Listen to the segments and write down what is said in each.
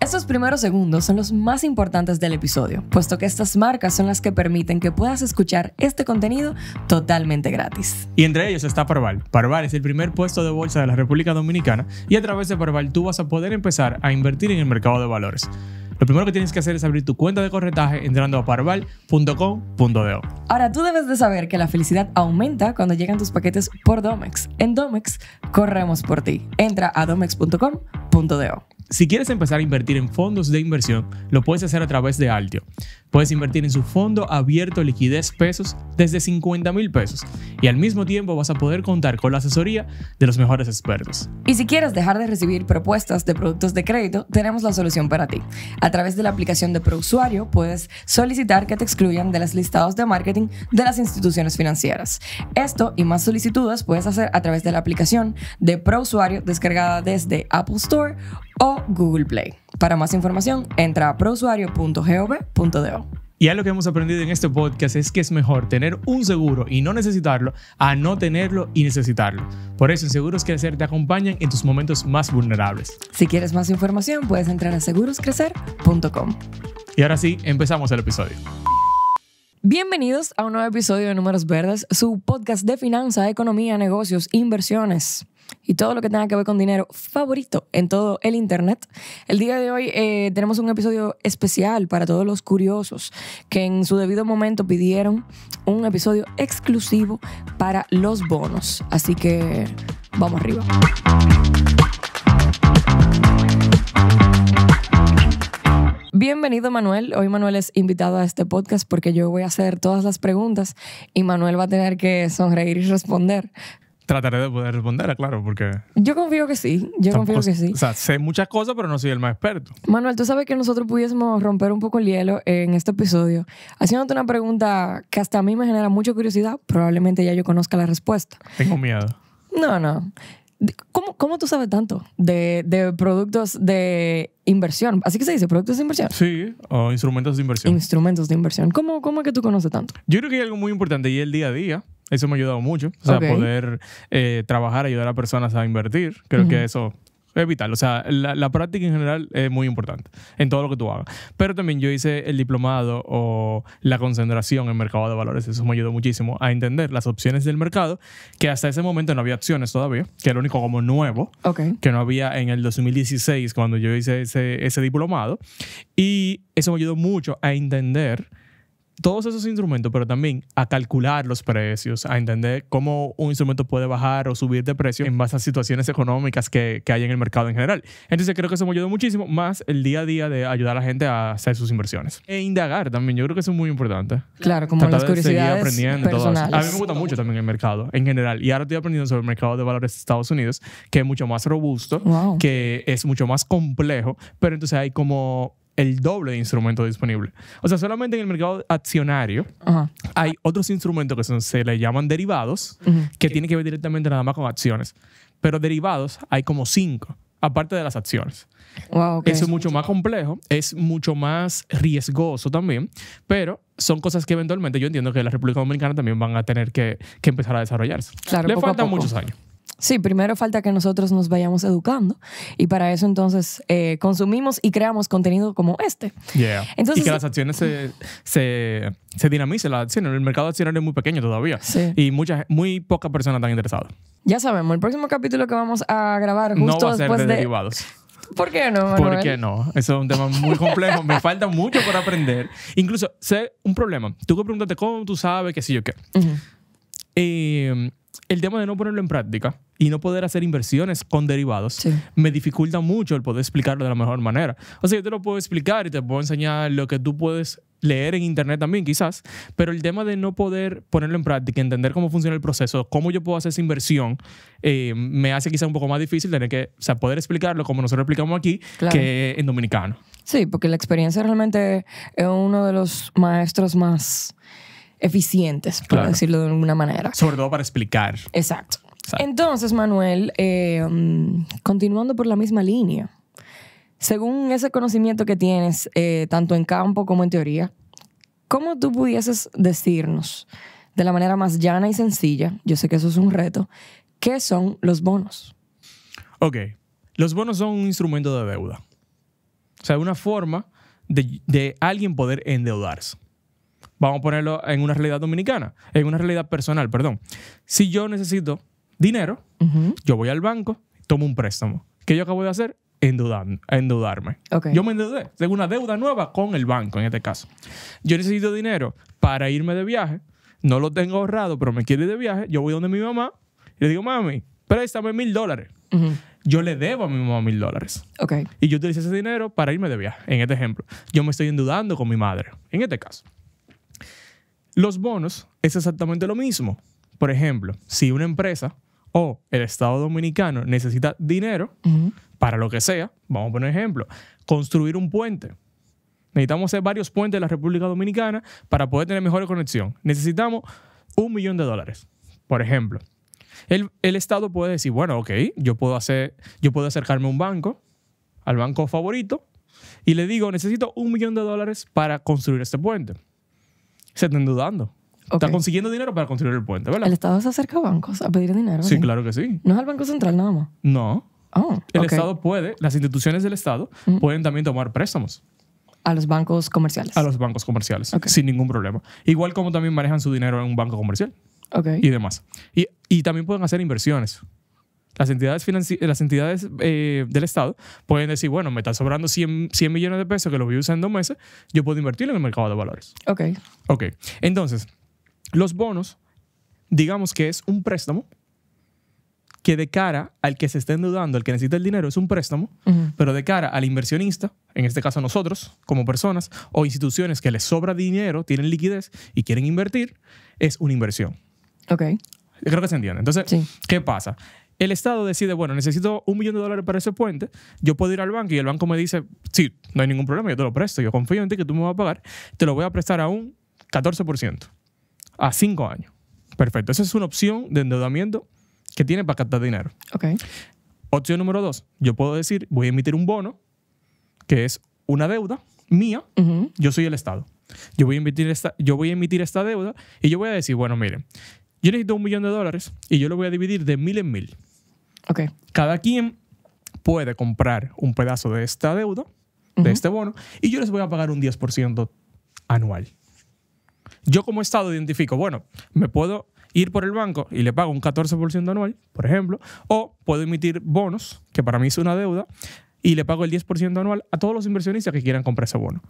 Estos primeros segundos son los más importantes del episodio, puesto que estas marcas son las que permiten que puedas escuchar este contenido totalmente gratis. Y entre ellos está Parval. Parval es el primer puesto de bolsa de la República Dominicana y a través de Parval tú vas a poder empezar a invertir en el mercado de valores. Lo primero que tienes que hacer es abrir tu cuenta de corretaje entrando a parval.com.do. Ahora, tú debes de saber que la felicidad aumenta cuando llegan tus paquetes por Domex. En Domex, corremos por ti. Entra a domex.com.do. Si quieres empezar a invertir en fondos de inversión, lo puedes hacer a través de Altio. Puedes invertir en su fondo abierto liquidez pesos desde 50,000 pesos y al mismo tiempo vas a poder contar con la asesoría de los mejores expertos. Y si quieres dejar de recibir propuestas de productos de crédito, tenemos la solución para ti. A través de la aplicación de ProUsuario puedes solicitar que te excluyan de los listados de marketing de las instituciones financieras. Esto y más solicitudes puedes hacer a través de la aplicación de ProUsuario descargada desde Apple Store o Google Play. Para más información, entra a prousuario.gov.do. Y algo que hemos aprendido en este podcast es que es mejor tener un seguro y no necesitarlo a no tenerlo y necesitarlo. Por eso en Seguros Crecer te acompañan en tus momentos más vulnerables. Si quieres más información, puedes entrar a seguroscrecer.com. Y ahora sí, empezamos el episodio. Bienvenidos a un nuevo episodio de Números Verdes, su podcast de finanzas, economía, negocios, inversiones y todo lo que tenga que ver con dinero favorito en todo el internet. El día de hoy tenemos un episodio especial para todos los curiosos que en su debido momento pidieron un episodio exclusivo para los bonos. Así que vamos arriba. Bienvenido, Manuel. Hoy Manuel es invitado a este podcast porque yo voy a hacer todas las preguntas y Manuel va a tener que sonreír y responder. Trataré de poder responder, claro, porque... Yo confío que sí. O sea, sé muchas cosas, pero no soy el más experto. Manuel, tú sabes que nosotros pudiésemos romper un poco el hielo en este episodio haciéndote una pregunta que hasta a mí me genera mucha curiosidad. Probablemente ya yo conozca la respuesta. Tengo miedo. No. ¿Cómo tú sabes tanto de productos de inversión? ¿Así que se dice? ¿Productos de inversión? Sí, o instrumentos de inversión. Instrumentos de inversión. ¿Cómo es que tú conoces tanto? Yo creo que hay algo muy importante y el día a día. Eso me ha ayudado mucho. O sea, poder trabajar, ayudar a personas a invertir. Creo que eso es vital. O sea, la práctica en general es muy importante en todo lo que tú hagas. Pero también yo hice el diplomado o la concentración en mercado de valores. Eso me ayudó muchísimo a entender las opciones del mercado, que hasta ese momento no había opciones todavía, que era lo único como nuevo, que no había en el 2016 cuando yo hice ese diplomado. Y eso me ayudó mucho a entender todos esos instrumentos, pero también a calcular los precios, a entender cómo un instrumento puede bajar o subir de precio en base a situaciones económicas que hay en el mercado en general. Entonces creo que eso me ayudó muchísimo, más el día a día de ayudar a la gente a hacer sus inversiones. E indagar también, yo creo que eso es muy importante. Claro, como tratar las curiosidades de seguir aprendiendo personales. todo eso. A mí me gusta mucho también el mercado en general. Y ahora estoy aprendiendo sobre el mercado de valores de Estados Unidos, que es mucho más robusto, que es mucho más complejo, pero entonces hay como el doble de instrumentos disponibles. O sea, solamente en el mercado accionario hay otros instrumentos que se le llaman derivados, que tienen que ver directamente nada más con acciones. Pero derivados hay como 5, aparte de las acciones. Eso es mucho más complejo, es mucho más riesgoso también, pero son cosas que eventualmente yo entiendo que la República Dominicana también van a tener que empezar a desarrollarse. Claro, le faltan muchos años. Sí, primero falta que nosotros nos vayamos educando y para eso entonces consumimos y creamos contenido como este. Entonces, y que las acciones se dinamicen. El mercado accionario es muy pequeño todavía y muy pocas personas están interesadas. Ya sabemos, el próximo capítulo que vamos a grabar justo no va a ser después de derivados. ¿Por qué no, Manuel? ¿Por qué no? Eso es un tema muy complejo. Me falta mucho por aprender. Incluso, sé un problema. Tú que preguntaste cómo tú sabes qué sé yo qué. El tema de no ponerlo en práctica y no poder hacer inversiones con derivados me dificulta mucho el poder explicarlo de la mejor manera. O sea, yo te lo puedo explicar y te puedo enseñar lo que tú puedes leer en internet también quizás, pero el tema de no poder ponerlo en práctica, entender cómo funciona el proceso, cómo yo puedo hacer esa inversión, me hace quizás un poco más difícil tener que, o sea, poder explicarlo como nosotros explicamos aquí, que en dominicano. Sí, porque la experiencia realmente es uno de los maestros más eficientes, por decirlo de alguna manera. Sobre todo para explicar. Exacto. Entonces, Manuel, continuando por la misma línea, según ese conocimiento que tienes, tanto en campo como en teoría, ¿cómo tú pudieses decirnos, de la manera más llana y sencilla, yo sé que eso es un reto, qué son los bonos? Ok. Los bonos son un instrumento de deuda. O sea, una forma de alguien poder endeudarse. Vamos a ponerlo en una realidad dominicana, en una realidad personal, perdón. Si yo necesito dinero, yo voy al banco, tomo un préstamo. ¿Qué yo acabo de hacer? Endeudarme. Okay. Yo me endeudé. Tengo una deuda nueva con el banco, en este caso. Yo necesito dinero para irme de viaje. No lo tengo ahorrado, pero me quiero ir de viaje. Yo voy donde mi mamá y le digo, mami, préstame $1,000. Yo le debo a mi mamá $1,000. Okay. Y yo utilizo ese dinero para irme de viaje. En este ejemplo, yo me estoy endeudando con mi madre. En este caso. Los bonos es exactamente lo mismo. Por ejemplo, si una empresa o el Estado Dominicano necesita dinero para lo que sea, vamos a poner ejemplo, construir un puente. Necesitamos hacer varios puentes de la República Dominicana para poder tener mejor conexión. Necesitamos $1 millón. Por ejemplo, el Estado puede decir, bueno, ok, yo puedo acercarme a un banco, al banco favorito, y le digo, necesito $1 millón para construir este puente. Se está endeudando. Okay. Está consiguiendo dinero para construir el puente, ¿verdad? ¿El Estado se acerca a bancos a pedir dinero? Sí, claro que sí. ¿No es al Banco Central nada más? No. Oh, el Estado puede, las instituciones del Estado pueden también tomar préstamos. A los bancos comerciales. A los bancos comerciales, sin nningún problema. Igual como también manejan su dinero en un banco comercial y demás. Y también pueden hacer inversiones. Las entidades del Estado pueden decir, bueno, me está sobrando 100 millones de pesos que lo voy a usar en 2 meses, yo puedo invertirlo en el mercado de valores. Ok. Entonces, los bonos, digamos que es un préstamo que de cara al que se está endeudando, al que necesita el dinero, es un préstamo, pero de cara al inversionista, en este caso nosotros, como personas, o instituciones que les sobra dinero, tienen liquidez y quieren invertir, es una inversión. Creo que se entiende. Entonces, ¿qué pasa? El Estado decide, bueno, necesito $1 millón para ese puente. Yo puedo ir al banco y el banco me dice, sí, no hay ningún problema, yo te lo presto. Yo confío en ti que tú me vas a pagar. Te lo voy a prestar a un 14%. A 5 años. Perfecto. Esa es una opción de endeudamiento que tiene para captar dinero. Opción número 2. Yo puedo decir, voy a emitir un bono, que es una deuda mía. Yo soy el Estado. Yo voy a emitir esta deuda y yo voy a decir, bueno, miren, yo necesito $1 millón y yo lo voy a dividir de 1,000 en 1,000. Cada quien puede comprar un pedazo de esta deuda, de este bono, y yo les voy a pagar un 10% anual. Yo como Estado identifico, bueno, me puedo ir por el banco y le pago un 14% anual, por ejemplo, o puedo emitir bonos, que para mí es una deuda, y le pago el 10% anual a todos los inversionistas que quieran comprar ese bono.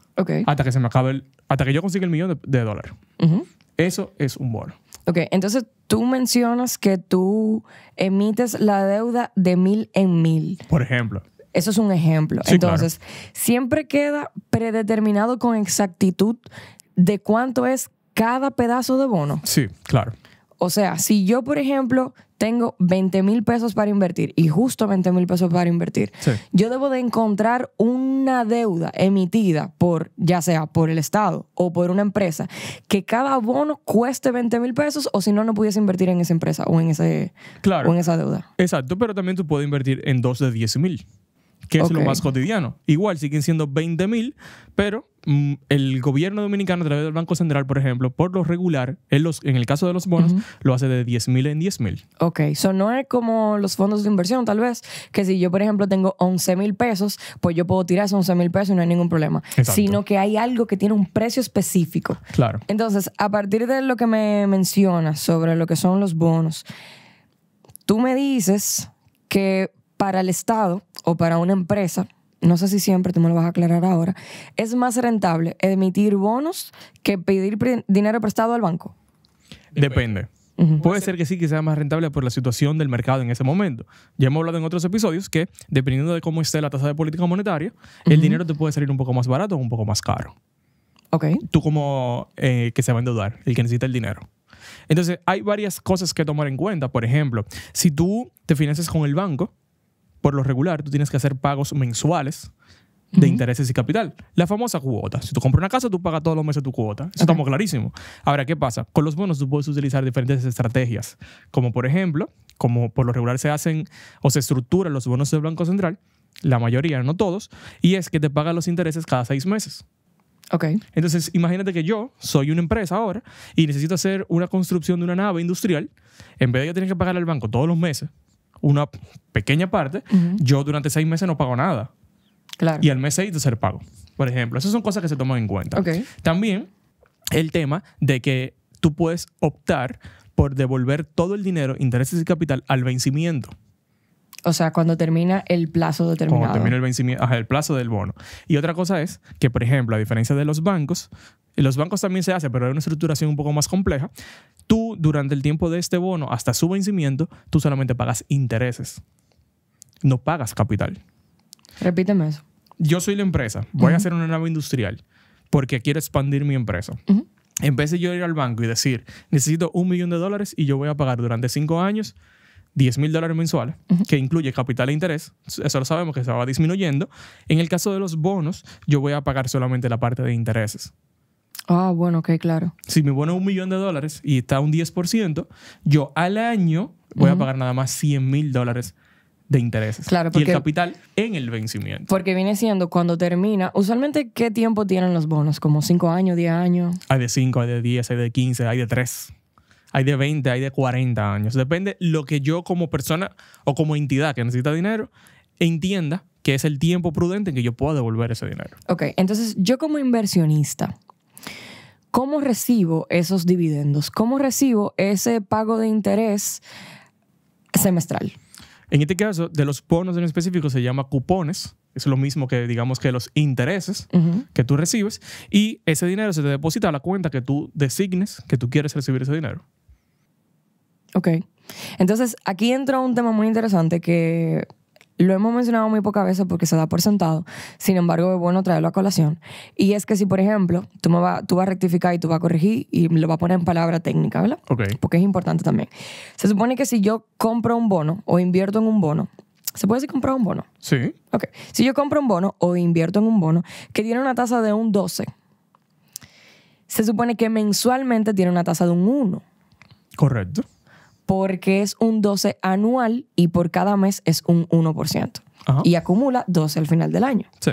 Hasta que se me acabe hasta que yo consiga $1 millón de dólares. Eso es un bono. Entonces tú mencionas que tú emites la deuda de 1,000 en 1,000. Por ejemplo. Eso es un ejemplo. Sí, entonces, siempre queda predeterminado con exactitud de cuánto es cada pedazo de bono. Sí, claro. O sea, si yo, por ejemplo, tengo 20,000 pesos para invertir y justo 20,000 pesos para invertir, yo debo de encontrar una deuda emitida por, ya sea por el Estado o por una empresa, que cada bono cueste 20,000 pesos, o si no, no pudiese invertir en esa empresa o en esa deuda. Exacto, pero también tú puedes invertir en 2 de 10,000, que es lo más cotidiano. Igual siguen siendo 20,000, pero el gobierno dominicano, a través del Banco Central, por ejemplo, por lo regular, en el caso de los bonos, lo hace de 10,000 en 10,000. So no es como los fondos de inversión, tal vez, que si yo, por ejemplo, tengo 11,000 pesos, pues yo puedo tirar esos 11,000 pesos y no hay ningún problema. Exacto. Sino que hay algo que tiene un precio específico. Claro. Entonces, a partir de lo que me mencionas sobre lo que son los bonos, tú me dices que para el Estado o para una empresa, no sé si siempre, tú me lo vas a aclarar ahora, es más rentable emitir bonos que pedir dinero prestado al banco. Depende. Puede ser que sí, que sea más rentable por la situación del mercado en ese momento. Ya hemos hablado en otros episodios que, dependiendo de cómo esté la tasa de política monetaria, el dinero te puede salir un poco más barato o un poco más caro. Tú como que se va a endeudar, el que necesita el dinero. Entonces, hay varias cosas que tomar en cuenta. Por ejemplo, si tú te financias con el banco, por lo regular, tú tienes que hacer pagos mensuales de intereses y capital. La famosa cuota. Si tú compras una casa, tú pagas todos los meses tu cuota. Eso estamos clarísimo. Ahora, ¿qué pasa? Con los bonos tú puedes utilizar diferentes estrategias. Como por ejemplo, como por lo regular se hacen o se estructuran los bonos del Banco Central, la mayoría, no todos, y es que te pagan los intereses cada 6 meses. Entonces, imagínate que yo soy una empresa ahora y necesito hacer una construcción de una nave industrial. En vez de yo tener que pagarle al banco todos los meses una pequeña parte, yo durante 6 meses no pago nada. Claro. Y al mes 6 tercer pago, por ejemplo. Esas son cosas que se toman en cuenta. Ok. También el tema de que tú puedes optar por devolver todo el dinero, intereses y capital al vencimiento. O sea, cuando termina el plazo determinado. Cuando termina el vencimiento, el plazo del bono. Y otra cosa es que, por ejemplo, a diferencia de los bancos también se hace, pero hay una estructuración un poco más compleja. Tú, durante el tiempo de este bono, hasta su vencimiento, tú solamente pagas intereses. No pagas capital. Repíteme eso. Yo soy la empresa. Voy a hacer una nave industrial porque quiero expandir mi empresa. En vez de yo ir al banco y decir, necesito $1 millón y yo voy a pagar durante 5 años $10,000 mensuales, que incluye capital e interés, eso lo sabemos que se va disminuyendo. En el caso de los bonos, yo voy a pagar solamente la parte de intereses. Ah, bueno, ok, claro. Si mi bono es $1 millón y está un 10%, yo al año voy a pagar nada más $100,000 de intereses. Claro, porque, y el capital en el vencimiento. Porque viene siendo cuando termina. Usualmente, ¿qué tiempo tienen los bonos? ¿Como 5 años, 10 años? Hay de 5, hay de 10, hay de 15, hay de 3. Hay de 20, hay de 40 años. Depende lo que yo como persona o como entidad que necesita dinero entienda que es el tiempo prudente en que yo pueda devolver ese dinero. Ok, entonces yo como inversionista, ¿cómo recibo esos dividendos? ¿Cómo recibo ese pago de interés semestral? En este caso, de los bonos en específico se llama cupones. Es lo mismo que, digamos, que los intereses que tú recibes. Y ese dinero se te deposita a la cuenta que tú designes que tú quieres recibir ese dinero. Ok. Entonces, aquí entra un tema muy interesante que lo hemos mencionado muy pocas veces porque se da por sentado. Sin embargo, es bueno traerlo a colación. Y es que si, por ejemplo, tú vas a rectificar y tú vas a corregir y lo vas a poner en palabra técnica, ¿verdad? Ok. Porque es importante también. Se supone que si yo compro un bono o invierto en un bono, ¿se puede decir comprar un bono? Sí. Ok. Si yo compro un bono o invierto en un bono que tiene una tasa de un 12, se supone que mensualmente tiene una tasa de un 1. Correcto. Porque es un 12 anual y por cada mes es un 1%. Ajá. Y acumula 12 al final del año. Sí.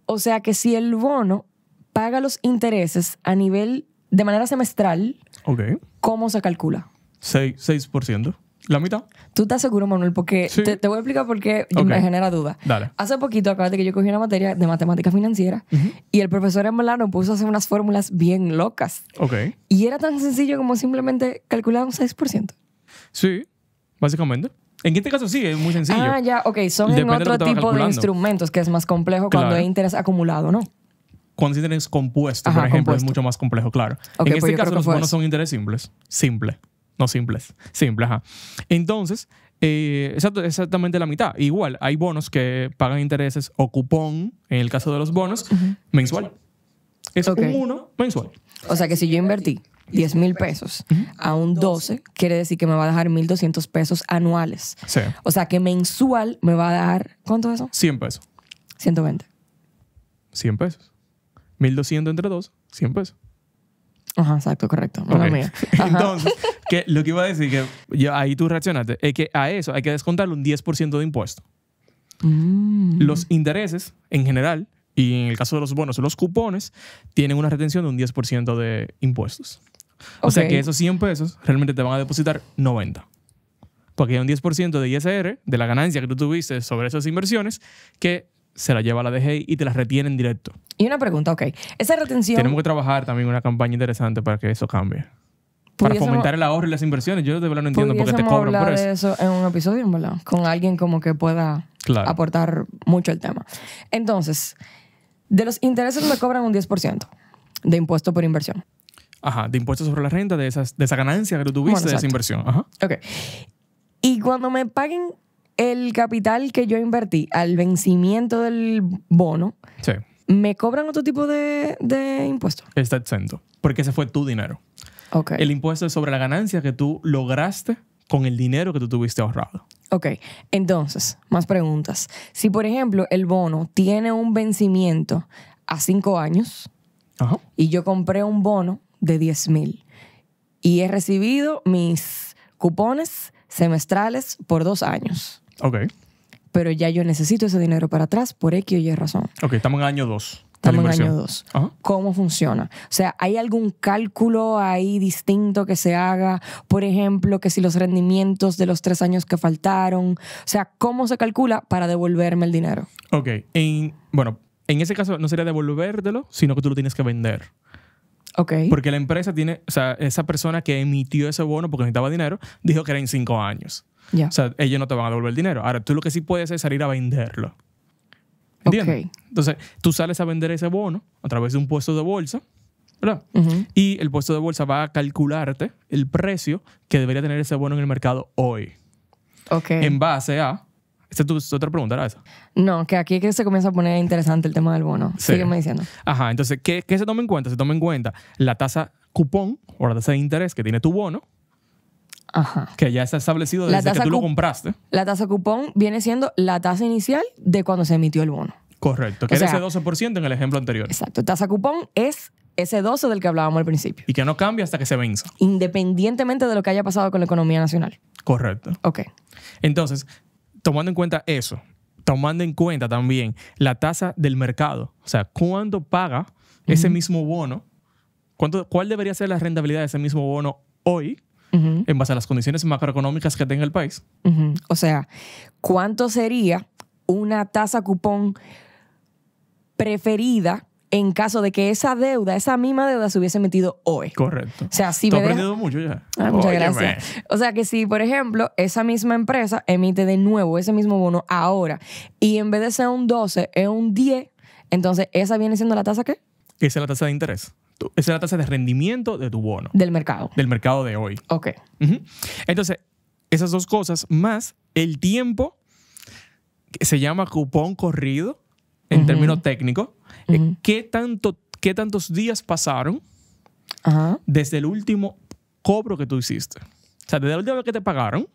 O sea que si el bono paga los intereses a nivel de manera semestral, Ok. ¿cómo se calcula? 6%. La mitad. ¿Tú estás seguro, Manuel? Porque Sí. te voy a explicar por qué Ok. me genera duda. Dale. Hace poquito, acuérdate que yo cogí una materia de matemática financiera y el profesor en verdad nos puso a hacer unas fórmulas bien locas. Ok. Y era tan sencillo como simplemente calcular un 6%. Sí, básicamente. En este caso sí, es muy sencillo. Ah, ya, ok. Son Depende en de lo que otro te vas tipo de calculando. instrumentos que es más complejo cuando Claro. hay interés acumulado, ¿no? Cuando si tienes compuesto, Ajá, por ejemplo, compuesto. es mucho más complejo, claro. Ok, En pues este yo caso, creo que los fue bonos eso. son intereses simples. No simples. Simple, ajá. Entonces, exactamente la mitad. Igual, hay bonos que pagan intereses o cupón, en el caso de los bonos, mensual. Es Ok. un 1 mensual. O sea que si yo invertí 10,000 pesos a un 12, quiere decir que me va a dejar 1,200 pesos anuales. Sí. O sea que mensual me va a dar, ¿cuánto es eso? 100 pesos. 120. 100 pesos. 1,200 entre 2, 100 pesos. Ajá, exacto, correcto. Mala Ok. mía. Ajá. Entonces, que lo que iba a decir, que ahí tú reaccionaste, es que a eso hay que descontarle un 10% de impuesto. Los intereses, en general, y en el caso de los bonos o los cupones, tienen una retención de un 10% de impuestos. O sea Ok. que esos 100 pesos realmente te van a depositar 90. Porque hay un 10% de ISR, de la ganancia que tú tuviste sobre esas inversiones, que se la lleva la DGI y te las retienen directo. Y una pregunta, ok. Esa retención... Tenemos que trabajar también una campaña interesante para que eso cambie. Para pudiésemos- fomentar el ahorro y las inversiones. Yo de verdad no entiendo por qué te pudiésemos cobran por hablar eso. de eso en un episodio, ¿verdad? Con alguien como que pueda Claro. aportar mucho el tema. Entonces, de los intereses me cobran un 10% de impuesto por inversión. Ajá, de impuestos sobre la renta, de esa ganancia que tú tuviste Bueno, de esa exacto. inversión. Ajá. Ok. Y cuando me paguen el capital que yo invertí al vencimiento del bono, Sí, ¿me cobran otro tipo de impuesto? está exento. Porque ese fue tu dinero. Ok. El impuesto es sobre la ganancia que tú lograste con el dinero que tú tuviste ahorrado. Ok. Entonces, más preguntas. Si, por ejemplo, el bono tiene un vencimiento a 5 años Ajá. y yo compré un bono de 10,000 y he recibido mis cupones semestrales por 2 años, Ok. pero ya yo necesito ese dinero para atrás por X o Y razón. Ok, estamos en año 2. Estamos en año 2. ¿Cómo funciona? O sea, ¿hay algún cálculo ahí distinto que se haga? Por ejemplo, que si los rendimientos de los 3 años que faltaron. O sea, ¿cómo se calcula para devolverme el dinero? Ok. En ese caso no sería devolvértelo, sino que tú lo tienes que vender. Ok. Porque la empresa tiene, o sea, esa persona que emitió ese bono porque necesitaba dinero, dijo que era en 5 años. Yeah. O sea, ellos no te van a devolver el dinero. Ahora, tú lo que sí puedes es salir a venderlo. ¿Entiendes? Okay. Entonces, tú sales a vender ese bono a través de un puesto de bolsa, ¿verdad? Y el puesto de bolsa va a calcularte el precio que debería tener ese bono en el mercado hoy. Ok. En base a... ¿Esta es tu otra pregunta, era esa? No, que aquí es que se comienza a poner interesante el tema del bono. Sí. Sígueme diciendo. Ajá, entonces, ¿qué se toma en cuenta? Se toma en cuenta la tasa cupón o la tasa de interés que tiene tu bono, Ajá. que ya está establecido desde que tú lo compraste. La tasa cupón viene siendo la tasa inicial de cuando se emitió el bono. Correcto, que era ese 12% en el ejemplo anterior. Exacto. Tasa cupón es ese 12 del que hablábamos al principio. Y que no cambia hasta que se venza. Independientemente de lo que haya pasado con la economía nacional. Correcto. Ok. Entonces, tomando en cuenta eso, tomando en cuenta también la tasa del mercado, o sea, ¿cuánto paga ese mismo bono? ¿Cuál debería ser la rentabilidad de ese mismo bono hoy en base a las condiciones macroeconómicas que tenga el país? O sea, ¿cuánto sería una tasa cupón preferida en caso de que esa deuda, esa misma deuda, se hubiese emitido hoy? Correcto. O sea, si ¿Tú has me aprendido mucho ya? muchas gracias. O sea, que si, por ejemplo, esa misma empresa emite de nuevo ese mismo bono ahora y en vez de ser un 12 es un 10, entonces ¿esa viene siendo la tasa qué? Esa es la tasa de interés. Esa es la tasa de rendimiento de tu bono. Del mercado. Del mercado de hoy. Ok. Entonces, esas dos cosas más el tiempo que se llama cupón corrido en términos técnicos. ¿Qué tantos días pasaron desde el último cobro que tú hiciste? O sea, desde la última vez que te pagaron,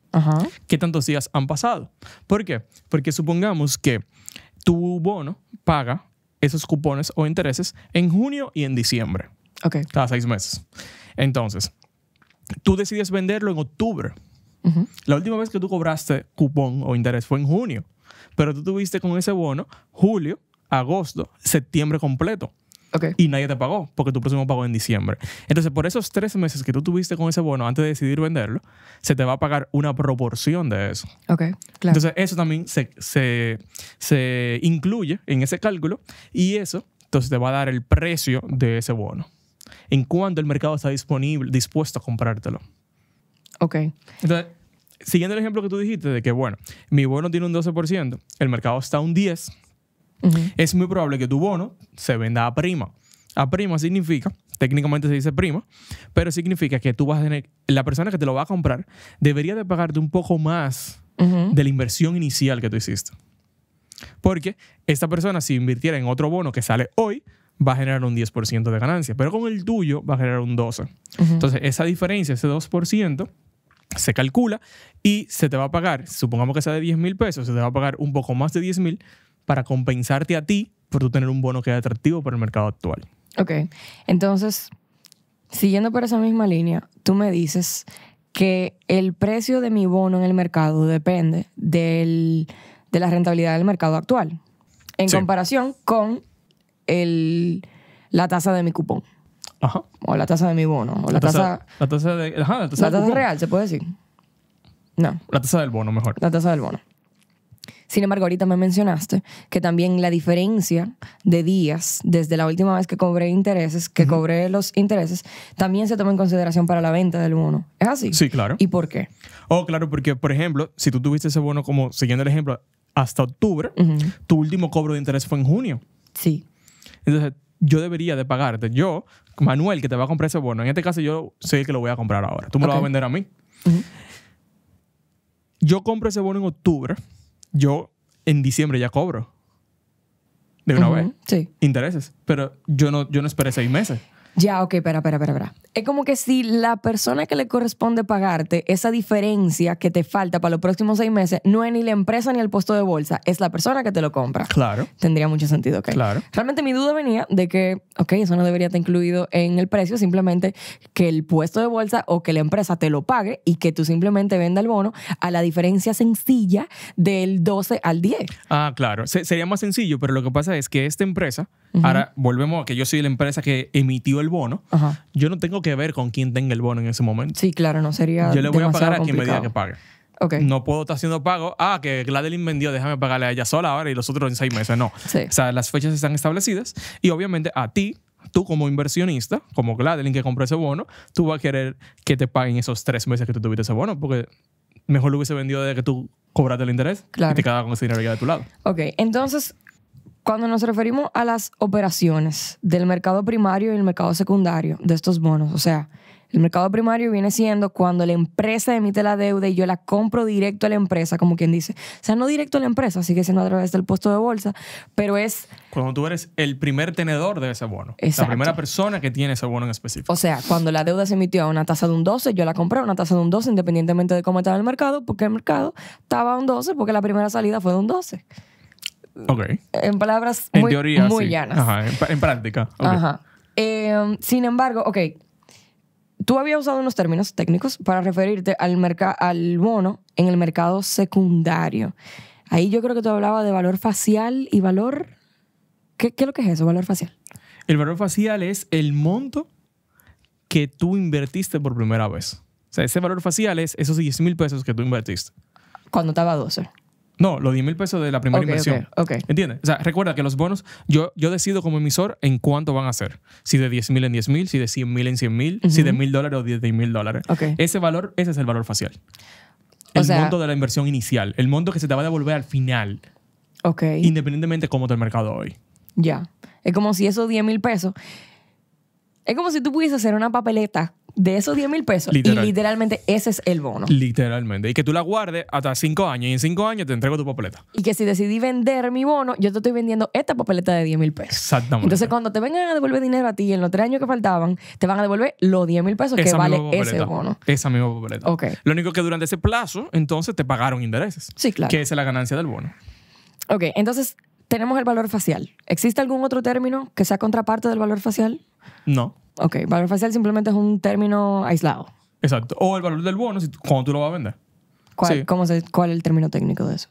¿qué tantos días han pasado? ¿Por qué? Porque supongamos que tu bono paga esos cupones o intereses en junio y en diciembre. Ok. Cada 6 meses. Entonces, tú decides venderlo en octubre. La última vez que tú cobraste cupón o interés fue en junio. Pero tú tuviste con ese bono julio, agosto, septiembre completo. Okay. Y nadie te pagó porque tu próximo pago en diciembre. Entonces, por esos 3 meses que tú tuviste con ese bono antes de decidir venderlo, se te va a pagar una proporción de eso. Ok, claro. Entonces, eso también se incluye en ese cálculo y eso entonces te va a dar el precio de ese bono. En cuanto el mercado está dispuesto a comprártelo. Ok. Entonces, siguiendo el ejemplo que tú dijiste de que, bueno, mi bono tiene un 12%, el mercado está a un 10%, es muy probable que tu bono se venda a prima. A prima significa, técnicamente se dice prima, pero significa que tú vas a tener, la persona que te lo va a comprar debería de pagarte un poco más de la inversión inicial que tú hiciste. Porque esta persona, si invirtiera en otro bono que sale hoy, va a generar un 10% de ganancia, pero con el tuyo va a generar un 12%. Entonces, esa diferencia, ese 2%, se calcula y se te va a pagar, supongamos que sea de 10,000 pesos, se te va a pagar un poco más de 10,000 para compensarte a ti por tú tener un bono que es atractivo para el mercado actual. Ok. Entonces, siguiendo por esa misma línea, tú me dices que el precio de mi bono en el mercado depende de la rentabilidad del mercado actual en comparación con la tasa de mi cupón. Ajá. O la tasa de mi bono. O la tasa real, ¿se puede decir? No. La tasa del bono, mejor. La tasa del bono. Sin embargo, ahorita me mencionaste que también la diferencia de días desde la última vez que cobré intereses, cobré los intereses, también se toma en consideración para la venta del bono. ¿Es así? Sí, claro. ¿Y por qué? Oh, claro, porque, por ejemplo, si tú tuviste ese bono, como siguiendo el ejemplo, hasta octubre, tu último cobro de interés fue en junio. Sí. Entonces, yo debería de pagarte. Yo, Manuel, que te va a comprar ese bono, en este caso yo soy el que lo voy a comprar ahora. Tú me lo vas a vender a mí. Yo compro ese bono en octubre. Yo en diciembre ya cobro. De una vez. Sí. Intereses. Pero yo no esperé 6 meses. Ya, ok, espera. Es como que si la persona que le corresponde pagarte esa diferencia que te falta para los próximos 6 meses no es ni la empresa ni el puesto de bolsa, es la persona que te lo compra. Claro. Tendría mucho sentido, ¿ok? Claro. Realmente mi duda venía de que, ok, eso no debería estar incluido en el precio, simplemente que el puesto de bolsa o que la empresa te lo pague y que tú simplemente venda el bono a la diferencia sencilla del 12 al 10. Ah, claro. Sería más sencillo, pero lo que pasa es que esta empresa, ahora volvemos a que yo soy la empresa que emitió el bono, yo no tengo que ver con quién tenga el bono en ese momento. Sí, claro, no sería Yo le voy a pagar a quien complicado. me diga que pague. Okay. No puedo estar haciendo pago. Que Gladeline vendió, déjame pagarle a ella sola ahora y los otros en 6 meses. No. Sí. O sea, las fechas están establecidas y obviamente a ti, tú como inversionista, como Gladeline que compró ese bono, tú vas a querer que te paguen esos 3 meses que tú tuviste ese bono porque mejor lo hubiese vendido desde que tú cobraste el interés y te quedabas con ese dinero ya de tu lado. Ok, entonces, cuando nos referimos a las operaciones del mercado primario y el mercado secundario de estos bonos, o sea, el mercado primario viene siendo cuando la empresa emite la deuda y yo la compro directo a la empresa, como quien dice. O sea, no directo a la empresa, sigue siendo a través del puesto de bolsa, pero es... Cuando tú eres el primer tenedor de ese bono. Exacto. La primera persona que tiene ese bono en específico. O sea, cuando la deuda se emitió a una tasa de un 12, yo la compré a una tasa de un 12 independientemente de cómo estaba el mercado, porque el mercado estaba a un 12 porque la primera salida fue de un 12. Ok. En palabras En muy, teoría, muy sí. llanas. Ajá, en práctica. Okay. Ajá. Sin embargo, ok, tú habías usado unos términos técnicos para referirte al bono en el mercado secundario. Ahí yo creo que tú hablabas de valor facial y valor... ¿Qué es lo que es eso, valor facial? El valor facial es el monto que tú invertiste por primera vez. O sea, ese valor facial es esos 10,000 pesos que tú invertiste. Cuando estaba a 12. No, los 10,000 pesos de la primera inversión. Okay. ¿Entiendes? O sea, recuerda que los bonos, yo decido como emisor en cuánto van a ser. Si de 10,000 en 10,000, si de 100,000 en 100,000, si de $1,000 o de $10,000. Okay. Ese es el valor facial. Monto de la inversión inicial. El monto que se te va a devolver al final. Ok. Independientemente de cómo está el mercado hoy. Ya. Es como si esos 10,000 pesos... Es como si tú pudieses hacer una papeleta de esos 10,000 pesos y literalmente ese es el bono. Literalmente. Y que tú la guardes hasta 5 años y en 5 años te entrego tu papeleta. Y que si decidí vender mi bono, yo te estoy vendiendo esta papeleta de 10,000 pesos. Exactamente. Entonces, cuando te vengan a devolver dinero a ti en los 3 años que faltaban, te van a devolver los 10,000 pesos que vale ese bono. Esa misma papeleta. Ok. Lo único que durante ese plazo, entonces te pagaron intereses. Sí, claro. Que esa es la ganancia del bono. Ok, entonces tenemos el valor facial. ¿Existe algún otro término que sea contraparte del valor facial? No. Ok, valor facial simplemente es un término aislado. Exacto. O el valor del bono cuando tú lo vas a vender. ¿Cuál es el término técnico de eso?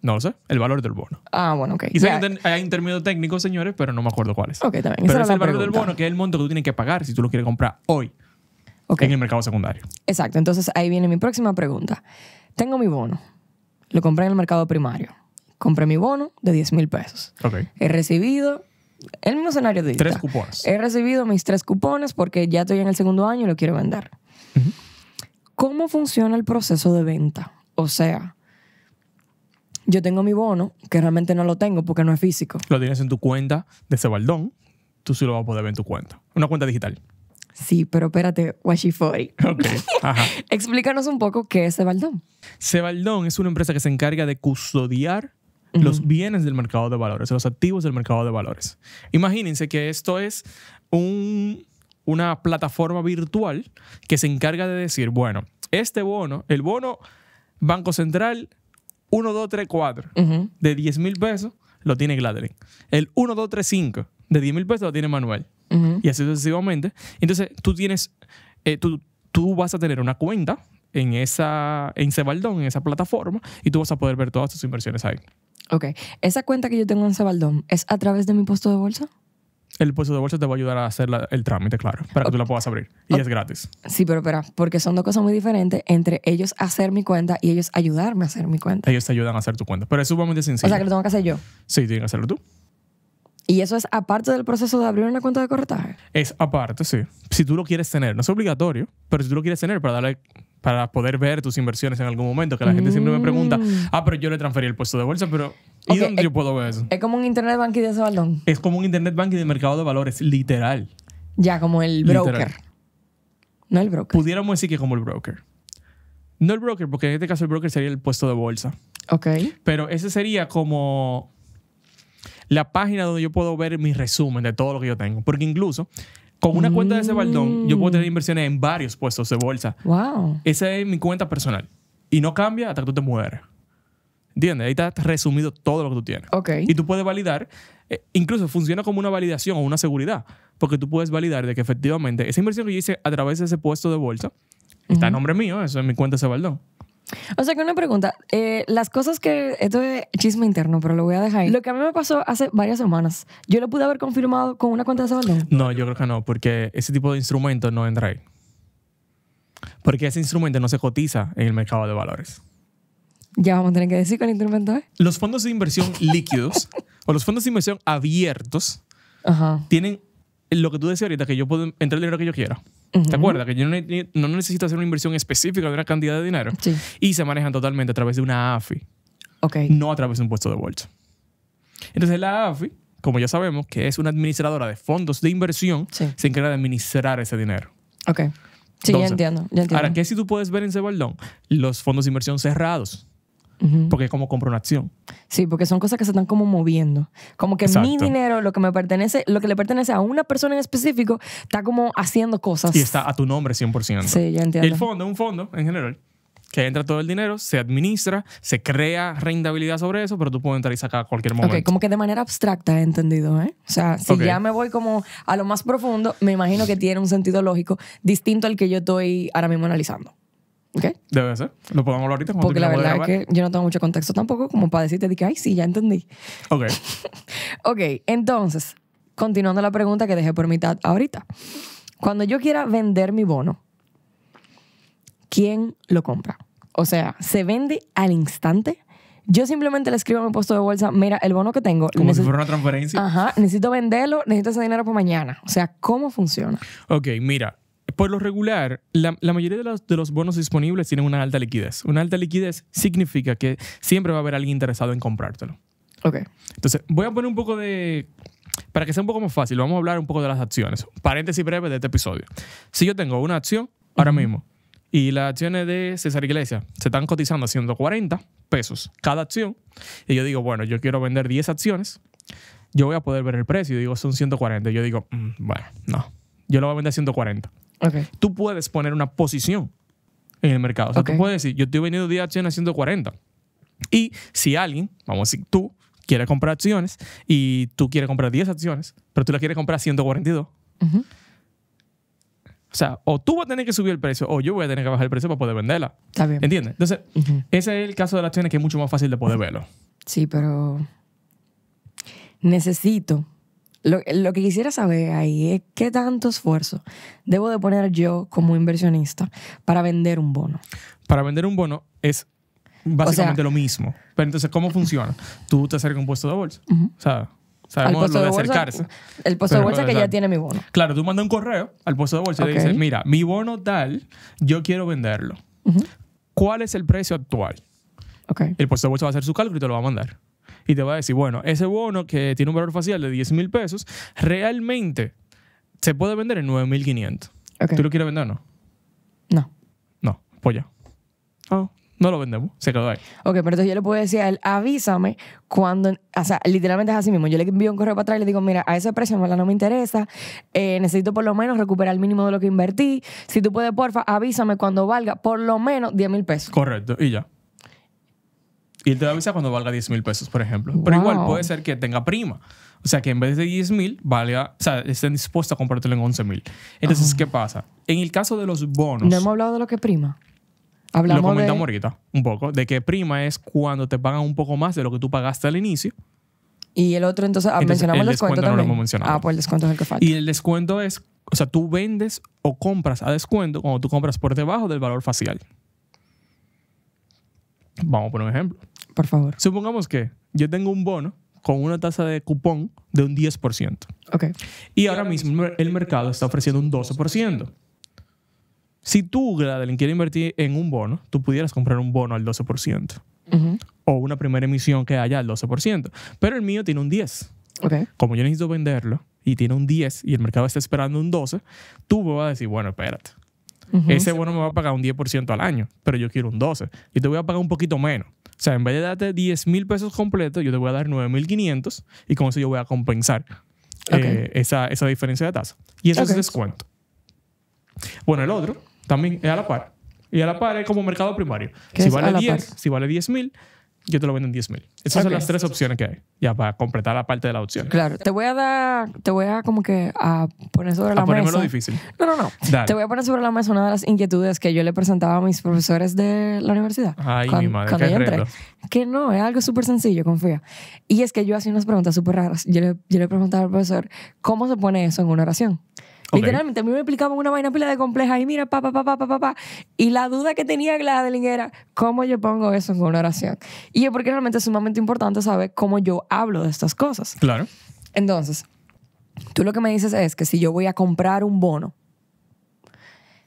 No lo sé. El valor del bono. Ah, bueno, ok. Quizá hay un término técnico, señores, pero no me acuerdo cuál es. Ok, también. Pero es el valor del bono, que es el monto que tú tienes que pagar si tú lo quieres comprar hoy en el mercado secundario. Exacto. Entonces, ahí viene mi próxima pregunta. Tengo mi bono. Lo compré en el mercado primario. Compré mi bono de 10,000 pesos. Ok. He recibido... El mismo escenario de 3 cupones. He recibido mis 3 cupones porque ya estoy en el segundo año y lo quiero vender. ¿Cómo funciona el proceso de venta? O sea, yo tengo mi bono, que realmente no lo tengo porque no es físico. Lo tienes en tu cuenta de Cebaldón. Tú sí lo vas a poder ver en tu cuenta. Una cuenta digital. Sí, pero espérate, Washifori. Ok. Ajá. Explícanos un poco qué es Cebaldón. Cebaldón es una empresa que se encarga de custodiar los bienes del mercado de valores, los activos del mercado de valores. Imagínense que esto es una plataforma virtual que se encarga de decir, bueno, este bono, el bono Banco Central 1, 2, 3, 4 de 10,000 pesos lo tiene Gladeline. El 1, 2, 3, 5 de 10,000 pesos lo tiene Manuel. Y así sucesivamente. Entonces, tú vas a tener una cuenta en Cebaldón, en esa plataforma, y tú vas a poder ver todas tus inversiones ahí. Ok. ¿Esa cuenta que yo tengo en Cebaldón es a través de mi puesto de bolsa? El puesto de bolsa te va a ayudar a hacer el trámite, claro, para que tú la puedas abrir. Y es gratis. Sí, pero espera, porque son dos cosas muy diferentes entre ellos hacer mi cuenta y ellos ayudarme a hacer mi cuenta. Ellos te ayudan a hacer tu cuenta. Pero es sumamente sencillo. O sea, que lo tengo que hacer yo. Sí, tienes que hacerlo tú. ¿Y eso es aparte del proceso de abrir una cuenta de corretaje? Es aparte, sí. Si tú lo quieres tener, no es obligatorio, pero si tú lo quieres tener para poder ver tus inversiones en algún momento, que la gente siempre me pregunta, pero yo le transferí el puesto de bolsa, pero ¿y dónde yo puedo ver eso? Es como un internet banking de Cebaldón. Es como un internet banking de mercado de valores, literal. Ya, como el broker. Literal. No el broker. Pudiéramos decir que como el broker. No el broker, porque en este caso el broker sería el puesto de bolsa. Ok. Pero ese sería como la página donde yo puedo ver mi resumen de todo lo que yo tengo. Porque incluso Con una cuenta de ese baldón, yo puedo tener inversiones en varios puestos de bolsa. Wow. Esa es mi cuenta personal. Y no cambia hasta que tú te mueres. ¿Entiendes? Ahí está resumido todo lo que tú tienes. Ok. Y tú puedes validar, incluso funciona como una validación o una seguridad, porque tú puedes validar de que efectivamente esa inversión que yo hice a través de ese puesto de bolsa está en nombre mío, eso es mi cuenta de ese baldón. O sea, que una pregunta. Las cosas que... Esto es chisme interno, pero lo voy a dejar ahí. Lo que a mí me pasó hace varias semanas, ¿yo lo pude haber confirmado con una cuenta de ese baldón? No, yo creo que no, porque ese tipo de instrumento no entra ahí. Porque ese instrumento no se cotiza en el mercado de valores. Ya vamos a tener que decir cuál instrumento es. Los fondos de inversión líquidos o los fondos de inversión abiertos tienen lo que tú decías ahorita, que yo puedo entrar el dinero que yo quiera. ¿Te acuerdas? Que yo no necesito hacer una inversión específica de una cantidad de dinero. Sí. Y se manejan totalmente a través de una AFI. Ok. No a través de un puesto de bolsa. Entonces la AFI, como ya sabemos, que es una administradora de fondos de inversión, se encarga de administrar ese dinero. Ok. Sí, entonces, ya entiendo. Ahora, ¿qué si tú puedes ver en ese baldón? Los fondos de inversión cerrados. Porque es como compra una acción. Sí, porque son cosas que se están como moviendo. Como que mi dinero, lo que le pertenece a una persona en específico, está como haciendo cosas. Y está a tu nombre 100%. Sí, ya entiendo. El fondo es un fondo en general que entra todo el dinero, se administra, se crea rentabilidad sobre eso, pero tú puedes entrar y sacar a cualquier momento. Ok, como que de manera abstracta he entendido, ¿eh? O sea, si ya me voy como a lo más profundo, me imagino que tiene un sentido lógico distinto al que yo estoy ahora mismo analizando. ¿Ok? Debe ser. Lo podemos hablar ahorita. Porque la verdad es que yo no tengo mucho contexto tampoco como para decirte de que, ay, sí, ya entendí. Ok. Ok, entonces, continuando la pregunta que dejé por mitad ahorita. Cuando yo quiera vender mi bono, ¿quién lo compra? O sea, ¿se vende al instante? Yo simplemente le escribo a mi puesto de bolsa, mira, el bono que tengo... Como si fuera una transferencia. Ajá, necesito venderlo, necesito ese dinero para mañana. O sea, ¿cómo funciona? Ok, mira. Por lo regular, la mayoría de los bonos disponibles tienen una alta liquidez. Una alta liquidez significa que siempre va a haber alguien interesado en comprártelo. Ok. Entonces, voy a poner un poco de... Para que sea un poco más fácil, vamos a hablar un poco de las acciones. Paréntesis breve de este episodio. Si yo tengo una acción ahora mismo y las acciones de César Iglesias se están cotizando a 140 pesos cada acción, y yo digo, bueno, yo quiero vender 10 acciones, yo voy a poder ver el precio y digo, son 140. Y yo digo, bueno, no. Yo lo voy a vender a 140. Okay. Tú puedes poner una posición en el mercado. O sea, tú puedes decir, yo estoy vendiendo 10 acciones a 140. Y si alguien, vamos a decir tú, quiere comprar acciones y tú quieres comprar 10 acciones, pero tú las quieres comprar a 142. O sea, o tú vas a tener que subir el precio o yo voy a tener que bajar el precio para poder venderla. Está bien. ¿Entiendes? Entonces, ese es el caso de las acciones que es mucho más fácil de poder verlo. Sí, pero necesito... Lo que quisiera saber ahí es qué tanto esfuerzo debo de poner yo como inversionista para vender un bono. Para vender un bono es básicamente lo mismo. Pero entonces, ¿cómo funciona? Tú te acercas a un puesto de bolsa. O sea, sabemos lo de acercarse. El puesto de bolsa que ya tiene mi bono. Claro, tú mandas un correo al puesto de bolsa y le dices, mira, mi bono tal, yo quiero venderlo. ¿Cuál es el precio actual? El puesto de bolsa va a hacer su cálculo y te lo va a mandar. Y te va a decir, bueno, ese bono que tiene un valor facial de 10,000 pesos, realmente se puede vender en 9,500. ¿Tú lo quieres vender o no? No. No, pues ya. No lo vendemos, se quedó ahí. Ok, pero entonces yo le puedo decir a él, avísame cuando, o sea, literalmente es así mismo. Yo le envío un correo para atrás y le digo, mira, a ese precio no me interesa, necesito por lo menos recuperar el mínimo de lo que invertí. Si tú puedes, porfa, avísame cuando valga por lo menos 10,000 pesos. Correcto, y ya. Y él te avisa cuando valga 10,000 pesos, por ejemplo. Pero igual puede ser que tenga prima. O sea, que en vez de 10,000, valga, o sea, estén dispuestos a comprártelo en 11,000. Entonces, ¿qué pasa? En el caso de los bonos... No hemos hablado de lo que es prima. Hablamos lo comentamos ahorita un poco. De que prima es cuando te pagan un poco más de lo que tú pagaste al inicio. Y el otro, entonces mencionamos el descuento también. No lo hemos mencionado. Pues el descuento es el que falta. Y el descuento es... O sea, tú vendes o compras a descuento cuando tú compras por debajo del valor facial. Vamos a poner un ejemplo. Por favor. Supongamos que yo tengo un bono con una tasa de cupón de un 10%. Y ahora mismo el mercado está ofreciendo un 12%. Si tú, Gladeline, quieres invertir en un bono, tú pudieras comprar un bono al 12%. O una primera emisión que haya al 12%. Pero el mío tiene un 10%. Como yo necesito venderlo y tiene un 10% y el mercado está esperando un 12%, tú me vas a decir, bueno, espérate. Ese bono me va a pagar un 10% al año, pero yo quiero un 12%. Y te voy a pagar un poquito menos. O sea, en vez de darte 10,000 pesos completos, yo te voy a dar 9,500 y con eso yo voy a compensar esa diferencia de tasa. Y eso es descuento. Bueno, el otro también es a la par. Y a la par es como mercado primario. Si vale 10,000, yo te lo vendo en 10,000. Esas son las 3 opciones que hay. Ya para completar la parte de la opción. Claro. Te voy a como que a poner sobre la mesa. Ponerme lo difícil. No. Dale. Te voy a poner sobre la mesa una de las inquietudes que yo le presentaba a mis profesores de la universidad. Ay, mi madre. Cuando yo entré. Que no, es algo súper sencillo, confía. Y es que yo hacía unas preguntas súper raras. Yo le preguntaba al profesor, ¿cómo se pone eso en una oración? Literalmente, a mí me explicaban una vaina pila de compleja y mira, Y la duda que tenía Gladeline era, ¿cómo yo pongo eso en una oración? Y es porque realmente es sumamente importante saber cómo yo hablo de estas cosas. Claro. Entonces, tú lo que me dices es que si yo voy a comprar un bono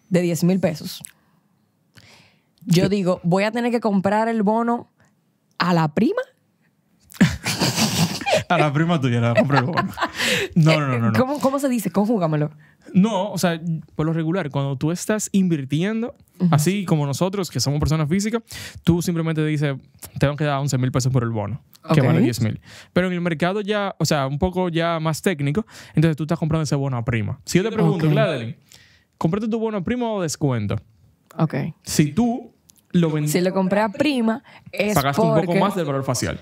de 10,000 pesos, yo digo, ¿voy a tener que comprar el bono a la prima? A la prima tuya la compré el bono. No. ¿Cómo se dice? Conjúgamelo. No, o sea, por lo regular, cuando tú estás invirtiendo, así como nosotros, que somos personas físicas, tú simplemente dices, tengo que dar 11,000 pesos por el bono, que vale 10,000. Pero en el mercado ya, o sea, un poco ya más técnico, entonces tú estás comprando ese bono a prima. Si yo te pregunto, Gladeline, ¿compraste tu bono a prima o descuento? Ok. Si tú lo vendiste... Si lo compré a prima, es pagaste un poco más del valor facial.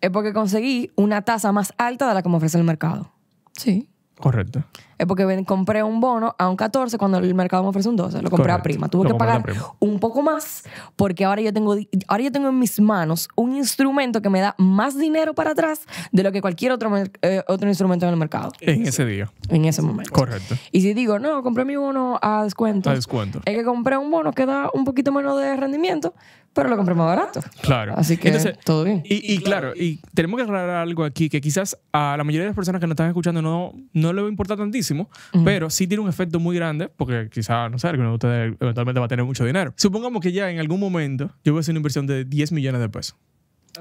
Es porque conseguí una tasa más alta de la que me ofrece el mercado. Sí. Correcto. Es porque compré un bono a un 14 cuando el mercado me ofrece un 12. Lo compré a prima. Tuve que pagar un poco más porque ahora yo tengo en mis manos un instrumento que me da más dinero para atrás de lo que cualquier otro instrumento en el mercado. En ese día. En ese momento. Correcto. Y si digo, no, compré mi bono a descuento. A descuento. Es que compré un bono que da un poquito menos de rendimiento, pero lo compré más barato. Claro. Así que entonces, todo bien. Y claro, y tenemos que aclarar algo aquí que quizás a la mayoría de las personas que nos están escuchando no le va a importar tantísimo, pero sí tiene un efecto muy grande porque quizás, no sé, alguno de ustedes eventualmente va a tener mucho dinero. Supongamos que ya en algún momento yo voy a hacer una inversión de 10 millones de pesos.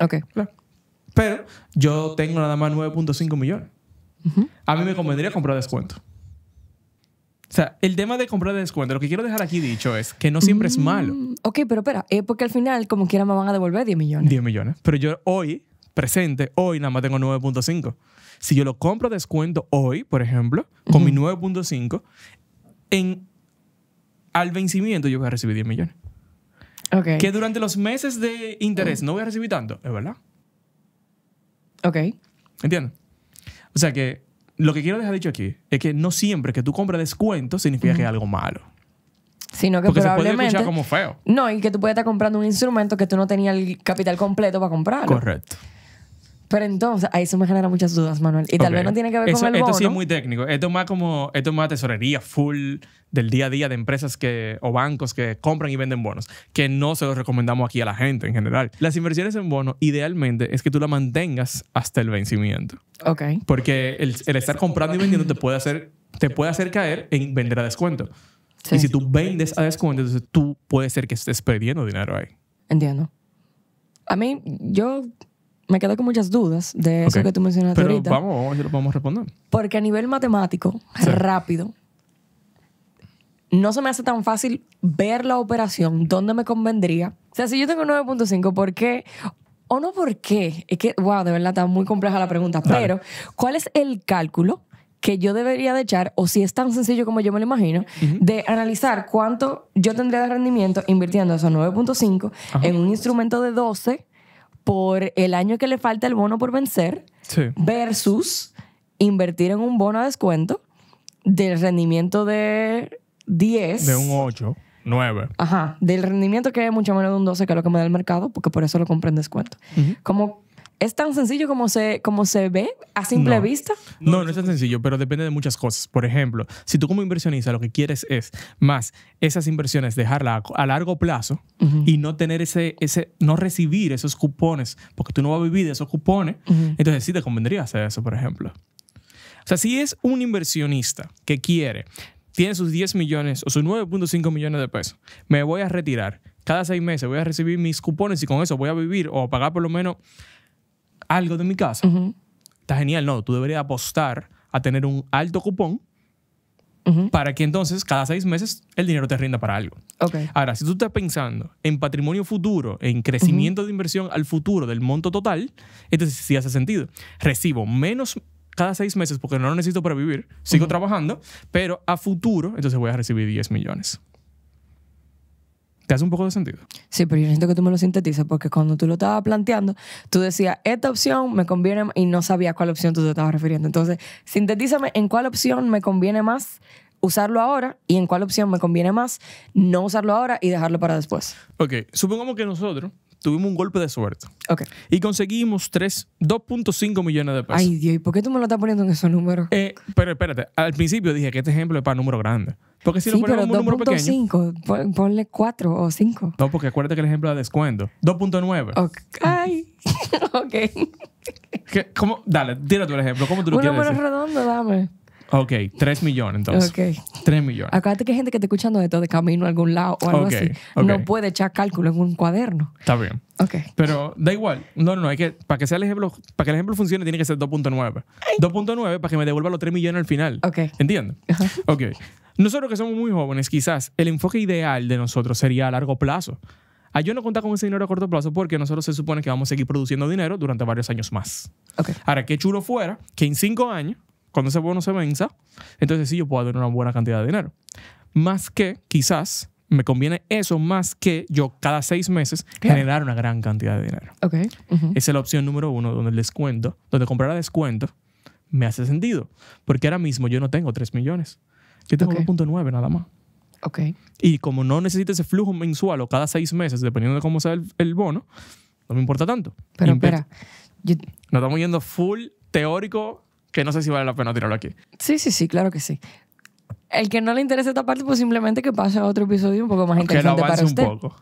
Ok. Claro. Pero yo tengo nada más 9.5 millones. A mí me convendría comprar descuento. O sea, el tema de comprar de descuento, lo que quiero dejar aquí dicho es que no siempre es malo. Ok, pero espera, porque al final, como quiera, me van a devolver 10 millones. 10 millones. Pero yo hoy nada más tengo 9.5. Si yo lo compro a descuento hoy, por ejemplo, con mi 9.5, al vencimiento yo voy a recibir 10 millones. Ok. Que durante los meses de interés no voy a recibir tanto, es verdad. Ok. ¿Entiendes? O sea que lo que quiero dejar dicho aquí es que no siempre que tú compras descuento significa que es algo malo. Sino que porque probablemente... se puede escuchar como feo. No, y que tú puedes estar comprando un instrumento que tú no tenías el capital completo para comprarlo. Correcto. Pero entonces, ahí eso me genera muchas dudas, Manuel. Y tal vez no tiene que ver con el bono. Esto sí es muy técnico. Esto es más tesorería full del día a día de empresas o bancos que compran y venden bonos, que no se los recomendamos aquí a la gente en general. Las inversiones en bonos, idealmente, es que tú la mantengas hasta el vencimiento. Ok. Porque el estar comprando y vendiendo te puede hacer caer en vender a descuento. Sí. Y si tú vendes a descuento, entonces tú puede ser que estés perdiendo dinero ahí. Entiendo. A mí, yo me quedo con muchas dudas de eso que tú mencionaste ahorita. Pero vamos a responder. Porque a nivel matemático, rápido, no se me hace tan fácil ver la operación, dónde me convendría. O sea, si yo tengo 9.5, ¿por qué? O no por qué. Es que, wow, de verdad está muy compleja la pregunta. Dale. Pero, ¿cuál es el cálculo que yo debería de echar, o si es tan sencillo como yo me lo imagino, de analizar cuánto yo tendría de rendimiento invirtiendo esos 9.5 en un instrumento de 12 por el año que le falta el bono por vencer, versus invertir en un bono a descuento del rendimiento de 10. De un 8, 9. Ajá, del rendimiento que es mucho menos de un 12, que es lo que me da el mercado, porque por eso lo compré en descuento. Como ¿es tan sencillo como se ve a simple vista? No es tan sencillo, pero depende de muchas cosas. Por ejemplo, si tú como inversionista lo que quieres es más esas inversiones dejarlas a largo plazo y no tener no recibir esos cupones, porque tú no vas a vivir de esos cupones, entonces sí te convendría hacer eso, por ejemplo. O sea, si es un inversionista que tiene sus 10 millones o sus 9.5 millones de pesos, me voy a retirar. Cada 6 meses voy a recibir mis cupones y con eso voy a vivir o pagar por lo menos algo de mi casa. Está genial. No, tú deberías apostar a tener un alto cupón para que entonces cada 6 meses el dinero te rinda para algo. Okay. Ahora, si tú estás pensando en patrimonio futuro, en crecimiento de inversión al futuro del monto total, entonces sí hace sentido. Recibo menos cada 6 meses porque no lo necesito para vivir, sigo trabajando, pero a futuro entonces voy a recibir 10 millones. ¿Te hace un poco de sentido? Sí, pero yo necesito que tú me lo sintetices porque cuando tú lo estabas planteando, tú decías, esta opción me conviene y no sabías cuál opción tú te estabas refiriendo. Entonces, sintetízame en cuál opción me conviene más usarlo ahora y en cuál opción me conviene más no usarlo ahora y dejarlo para después. Ok, supongamos que nosotros tuvimos un golpe de suerte. Ok. Y conseguimos 2.5 millones de pesos. Ay, Dios, ¿y por qué tú me lo estás poniendo en esos números? Pero espérate, al principio dije que este ejemplo es para números grandes. Porque si sí, lo ponemos pero un número pequeño... 2.5, ponle 4 o 5. No, porque acuérdate que el ejemplo de descuento. 2.9. Ok. Ay, ok. ¿Cómo? Dale, tira tú el ejemplo. ¿Cómo tú lo Un quieres número decir? redondo, dame. Ok, 3 millones entonces. Ok. 3 millones. Acuérdate que hay gente que está escuchando esto de camino a algún lado o algo Ok, así. ok. No puede echar cálculo en un cuaderno. Está bien. Ok. Pero da igual. No. Hay que, para que el ejemplo funcione, tiene que ser 2.9. 2.9 para que me devuelva los 3 millones al final. Ok. ¿Entiendes? Ok. Nosotros que somos muy jóvenes, quizás el enfoque ideal de nosotros sería a largo plazo. A yo no contar con ese dinero a corto plazo porque nosotros se supone que vamos a seguir produciendo dinero durante varios años más. Ok. Ahora, qué chulo fuera que en 5 años, cuando ese bono se venza, entonces sí yo puedo tener una buena cantidad de dinero. Más que, quizás, me conviene eso más que yo cada 6 meses generar una gran cantidad de dinero. Ok. Esa es la opción número 1, donde el descuento, donde comprar a descuento, me hace sentido. Porque ahora mismo yo no tengo 3 millones. Yo tengo 2.9 nada más. Ok. Y como no necesito ese flujo mensual o cada 6 meses, dependiendo de cómo sea el bono, no me importa tanto. Pero espera. Nos estamos yendo full teórico que no sé si vale la pena tirarlo aquí. Sí, claro que sí. El que no le interese esta parte, pues simplemente que pase a otro episodio un poco más interesante para usted. Un poco.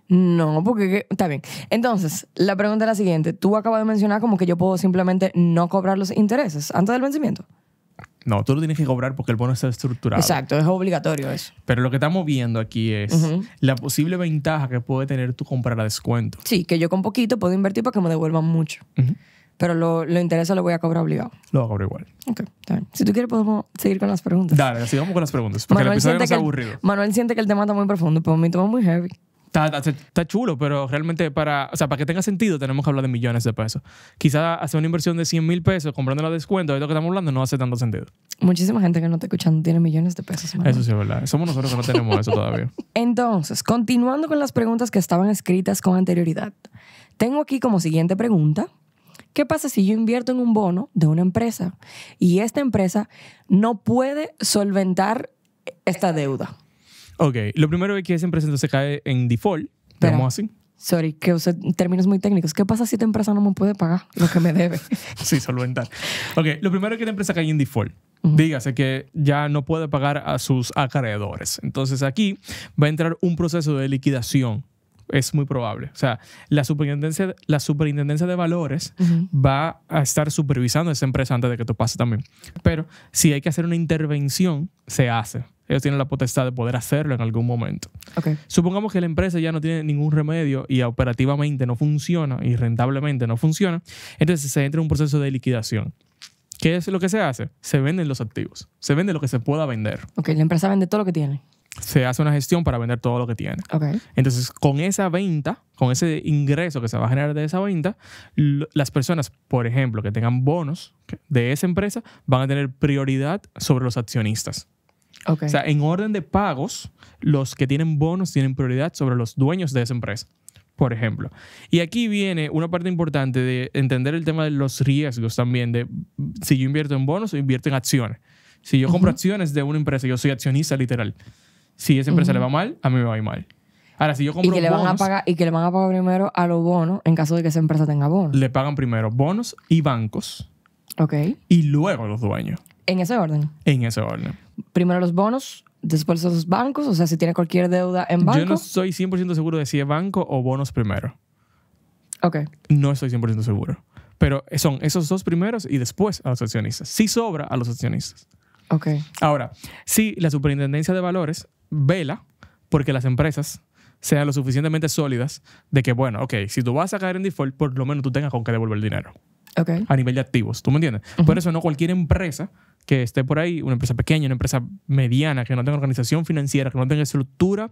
No, porque está bien. Entonces, la pregunta es la siguiente. Tú acabas de mencionar como que yo puedo simplemente no cobrar los intereses antes del vencimiento. No, tú lo tienes que cobrar porque el bono está estructurado. Exacto, es obligatorio eso. Pero lo que estamos viendo aquí es la posible ventaja que puede tener tú comprar a descuento. Sí, que yo con poquito puedo invertir para que me devuelvan mucho. Pero lo interesa lo voy a cobrar obligado. Lo voy a cobrar igual. Ok, está bien. Si tú quieres podemos seguir con las preguntas. Dale, sigamos con las preguntas. Porque el episodio no sea aburrido. Manuel siente que el tema está muy profundo, pero a mí toma muy heavy. Está chulo, pero realmente para que tenga sentido tenemos que hablar de millones de pesos. Quizá hacer una inversión de 100 mil pesos comprando a descuento de lo que estamos hablando no hace tanto sentido. Muchísima gente que no está escuchando tiene millones de pesos. Manuel. Eso sí es verdad. Somos nosotros que no tenemos eso todavía. Entonces, continuando con las preguntas que estaban escritas con anterioridad. Tengo aquí como siguiente pregunta. ¿Qué pasa si yo invierto en un bono de una empresa y esta empresa no puede solventar esta deuda? Ok, lo primero es que esa empresa entonces cae en default, digamos así. Sorry, que usé términos muy técnicos. ¿Qué pasa si esta empresa no me puede pagar lo que me debe? Sí, solventar. Ok, lo primero es que la empresa cae en default. Dígase que ya no puede pagar a sus acreedores. Entonces aquí va a entrar un proceso de liquidación. Es muy probable. O sea, la superintendencia de valores va a estar supervisando a esa empresa antes de que esto pase también. Pero si hay que hacer una intervención, se hace. Ellos tienen la potestad de poder hacerlo en algún momento. Okay. Supongamos que la empresa ya no tiene ningún remedio y operativamente no funciona y rentablemente no funciona. Entonces se entra en un proceso de liquidación. ¿Qué es lo que se hace? Se venden los activos. Se vende lo que se pueda vender. Ok, la empresa vende todo lo que tiene. Se hace una gestión para vender todo lo que tiene. Okay. Entonces, con esa venta, con ese ingreso que se va a generar de esa venta, las personas, por ejemplo, que tengan bonos de esa empresa, van a tener prioridad sobre los accionistas. Okay. O sea, en orden de pagos, los que tienen bonos tienen prioridad sobre los dueños de esa empresa, por ejemplo. Y aquí viene una parte importante de entender el tema de los riesgos también, de si yo invierto en bonos o invierto en acciones. Si yo compro acciones de una empresa, yo soy accionista literal. Si esa empresa le va mal, a mí me va a ir mal. Ahora, si yo compro bonos... Y que le van a pagar primero a los bonos en caso de que esa empresa tenga bonos. Le pagan primero bonos y bancos. Ok. Y luego los dueños. ¿En ese orden? En ese orden. Primero los bonos, después los bancos. O sea, si tiene cualquier deuda en banco. Yo no estoy 100% seguro de si es banco o bonos primero. Ok. No estoy 100% seguro. Pero son esos dos primeros y después a los accionistas. Sí sobra a los accionistas. Ok. Ahora, sí, la superintendencia de valores vela porque las empresas sean lo suficientemente sólidas de que, bueno, ok, si tú vas a caer en default, por lo menos tú tengas con qué devolver el dinero. Ok. A nivel de activos, ¿tú me entiendes? Por eso no cualquier empresa que esté por ahí, una empresa pequeña, una empresa mediana, que no tenga organización financiera, que no tenga estructura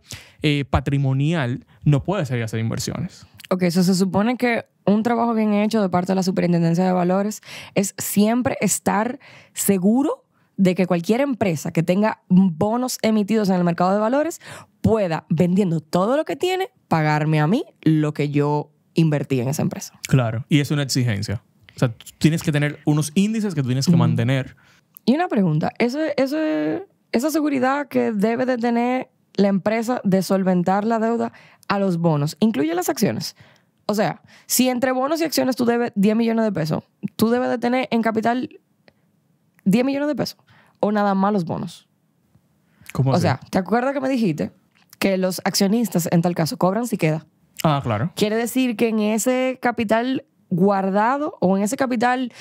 patrimonial, no puede salir a hacer inversiones. Ok, eso se supone que un trabajo bien hecho de parte de la Superintendencia de Valores es siempre estar seguro de que cualquier empresa que tenga bonos emitidos en el mercado de valores pueda, vendiendo todo lo que tiene, pagarme a mí lo que yo invertí en esa empresa. Claro, y es una exigencia. O sea, tú tienes que tener unos índices que tú tienes que mantener. Y una pregunta, esa seguridad que debe de tener la empresa de solventar la deuda a los bonos, ¿incluye las acciones? O sea, si entre bonos y acciones tú debes 10 millones de pesos, ¿tú debes de tener en capital 10 millones de pesos? ¿O nada más los bonos? ¿Cómo o así? sea, ¿te acuerdas que me dijiste que los accionistas en tal caso cobran si queda? Ah, claro. Quiere decir que en ese capital guardado o en ese capital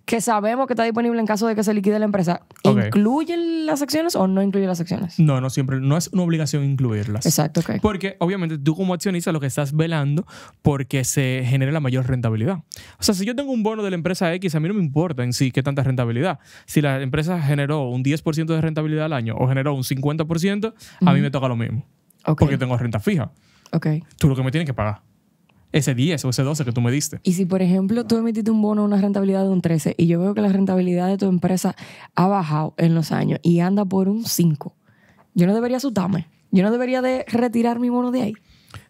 que sabemos que está disponible en caso de que se liquide la empresa, ¿incluyen las acciones o no incluyen las acciones? No, siempre. No es una obligación incluirlas. Exacto, ok. Porque obviamente tú como accionista lo que estás velando porque se genere la mayor rentabilidad. O sea, si yo tengo un bono de la empresa X, a mí no me importa en sí qué tanta rentabilidad. Si la empresa generó un 10% de rentabilidad al año o generó un 50%, a mí me toca lo mismo. Porque tengo renta fija. Tú lo que me tienes que pagar. Ese 10 o ese 12 que tú me diste. Y si, por ejemplo, tú emitiste un bono, una rentabilidad de un 13 y yo veo que la rentabilidad de tu empresa ha bajado en los años y anda por un 5, yo no debería asustarme. Yo no debería de retirar mi bono de ahí.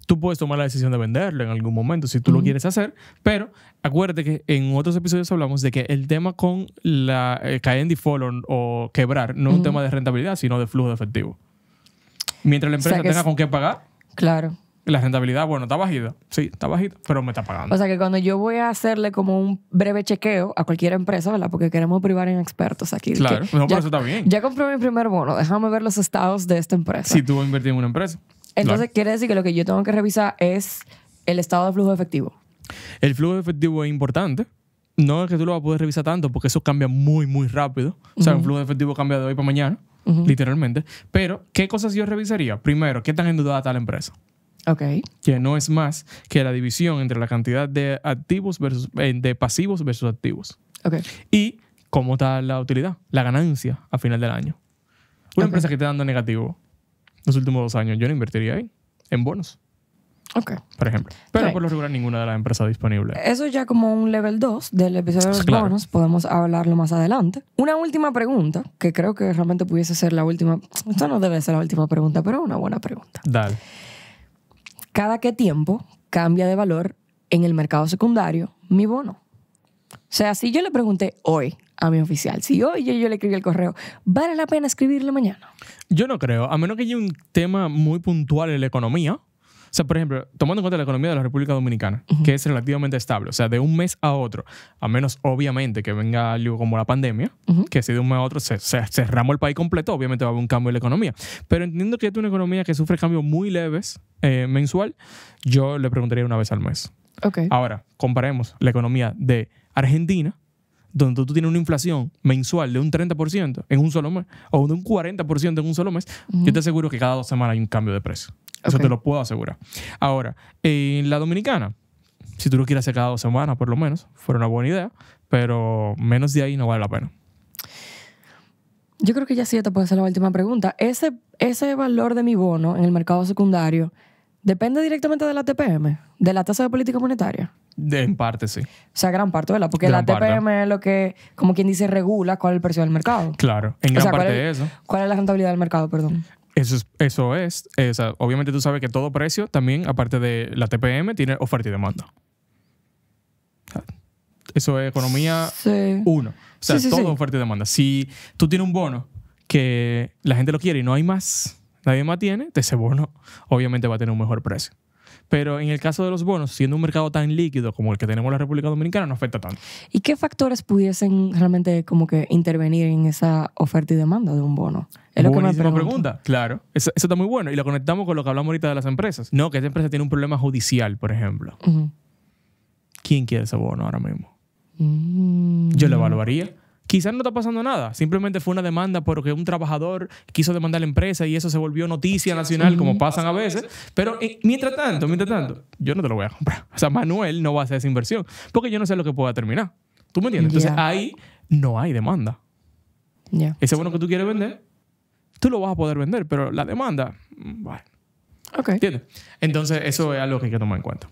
Tú puedes tomar la decisión de venderlo en algún momento si tú lo quieres hacer, pero acuérdate que en otros episodios hablamos de que el tema con la caer en default o quebrar no es un tema de rentabilidad, sino de flujo de efectivo. Mientras la empresa tenga con qué pagar, claro. La rentabilidad, bueno, está bajita. Sí, está bajita, pero me está pagando. O sea que cuando yo voy a hacerle como un breve chequeo a cualquier empresa, ¿verdad? Porque queremos privar en expertos aquí. Claro, no, pero eso está bien. Ya compré mi primer bono, déjame ver los estados de esta empresa. Si tú vas a invertir en una empresa. Entonces quiere decir que lo que yo tengo que revisar es el estado de flujo de efectivo. El flujo de efectivo es importante. No es que tú lo vas a poder revisar tanto porque eso cambia muy, muy rápido. O sea, un flujo de efectivo cambia de hoy para mañana, literalmente. Pero, ¿qué cosas yo revisaría? Primero, ¿qué tan endeudada está la empresa? Que no es más que la división entre la cantidad de activos de pasivos versus activos. Y cómo está la utilidad, la ganancia a final del año. Una empresa que esté dando negativo los últimos 2 años, yo no invertiría ahí en bonos. Por ejemplo. Pero por lo regular ninguna de las empresas disponibles. Eso ya como un level 2 del episodio de los bonos. Podemos hablarlo más adelante. Una última pregunta, que creo que realmente pudiese ser la última. Esto no debe ser la última pregunta, pero es una buena pregunta. Dale. ¿Cada qué tiempo cambia de valor en el mercado secundario mi bono? O sea, si yo le pregunté hoy a mi oficial, si hoy yo le escribí el correo, ¿vale la pena escribirle mañana? Yo no creo, a menos que haya un tema muy puntual en la economía. O sea, por ejemplo, tomando en cuenta la economía de la República Dominicana, que es relativamente estable, o sea, de un mes a otro, a menos obviamente que venga algo como la pandemia, que si de un mes a otro cerramos el país completo, obviamente va a haber un cambio en la economía. Pero entendiendo que es una economía que sufre cambios muy leves mensual, yo le preguntaría una vez al mes. Ahora, comparemos la economía de Argentina, donde tú tienes una inflación mensual de un 30% en un solo mes, o de un 40% en un solo mes, yo te aseguro que cada 2 semanas hay un cambio de precio. Eso te lo puedo asegurar. Ahora, en la Dominicana, si tú lo quieres hacer cada 2 semanas, por lo menos, fuera una buena idea, pero menos de ahí no vale la pena. Yo creo que ya sí te puede ser la última pregunta. Ese valor de mi bono en el mercado secundario depende directamente de la TPM, de la tasa de política monetaria. En parte, sí. O sea, gran parte, ¿verdad? Porque la TPM es lo que, como quien dice, regula cuál es el precio del mercado. Claro, en gran parte de eso. ¿Cuál es la rentabilidad del mercado, perdón? Eso es. O sea, obviamente tú sabes que todo precio también, aparte de la TPM, tiene oferta y demanda. Eso es economía 1. O sea, todo oferta y demanda. Si tú tienes un bono que la gente lo quiere y no hay más, nadie más tiene, ese bono obviamente va a tener un mejor precio. Pero en el caso de los bonos, siendo un mercado tan líquido como el que tenemos en la República Dominicana, no afecta tanto. ¿Y qué factores pudiesen realmente como que intervenir en esa oferta y demanda de un bono? Es lo que me pregunta. Claro, eso está muy bueno. Y lo conectamos con lo que hablamos ahorita de las empresas. No, que esa empresa tiene un problema judicial, por ejemplo. ¿Quién quiere ese bono ahora mismo? Yo lo evaluaría. Quizás no está pasando nada. Simplemente fue una demanda porque un trabajador quiso demandar a la empresa y eso se volvió noticia nacional, como pasan a veces. Pero mientras tanto, yo no te lo voy a comprar. O sea, Manuel no va a hacer esa inversión porque yo no sé lo que pueda terminar. ¿Tú me entiendes? Entonces, ahí no hay demanda. Yeah. Ese bono que tú quieres vender, tú lo vas a poder vender, pero la demanda, bueno. Ok. ¿Entiendes? Entonces, eso es algo que hay que tomar en cuenta.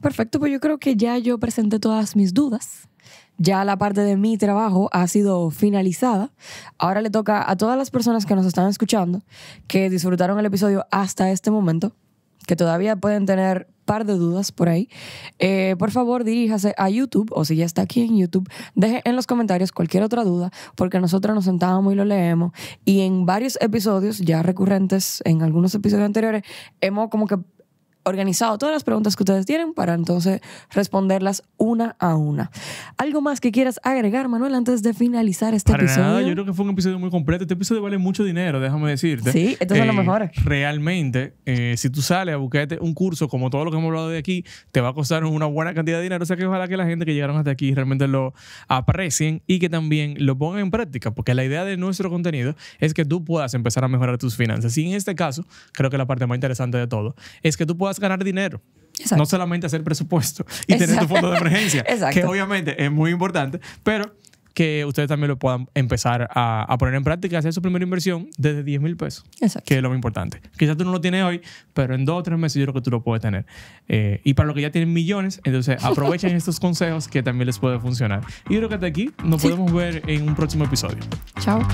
Perfecto, pues yo creo que ya yo presenté todas mis dudas. Ya la parte de mi trabajo ha sido finalizada. Ahora le toca a todas las personas que nos están escuchando, que disfrutaron el episodio hasta este momento, que todavía pueden tener par de dudas por ahí. Por favor, diríjase a YouTube, o si ya está aquí en YouTube, deje en los comentarios cualquier otra duda, porque nosotros nos sentamos y lo leemos. Y en varios episodios ya recurrentes, en algunos episodios anteriores, hemos como que organizado todas las preguntas que ustedes tienen para entonces responderlas una a una. ¿Algo más que quieras agregar, Manuel, antes de finalizar este episodio? Nada, yo creo que fue un episodio muy completo. Este episodio vale mucho dinero, déjame decirte. Sí, estos son los mejores. Realmente, si tú sales a buscarte un curso como todo lo que hemos hablado de aquí, te va a costar una buena cantidad de dinero. O sea que ojalá que la gente que llegaron hasta aquí realmente lo aprecien y que también lo pongan en práctica, porque la idea de nuestro contenido es que tú puedas empezar a mejorar tus finanzas. Y en este caso, creo que la parte más interesante de todo es que tú puedas ganar dinero. Exacto. No solamente hacer presupuesto y tener tu fondo de emergencia, Exacto. que obviamente es muy importante, pero que ustedes también lo puedan empezar a poner en práctica, hacer su primera inversión desde 10,000 pesos, Exacto. que es lo más importante. Quizás tú no lo tienes hoy, pero en 2 o 3 meses yo creo que tú lo puedes tener. Y para los que ya tienen millones, entonces aprovechen estos consejos que también les puede funcionar. Y yo creo que hasta aquí nos podemos ver en un próximo episodio. Chao.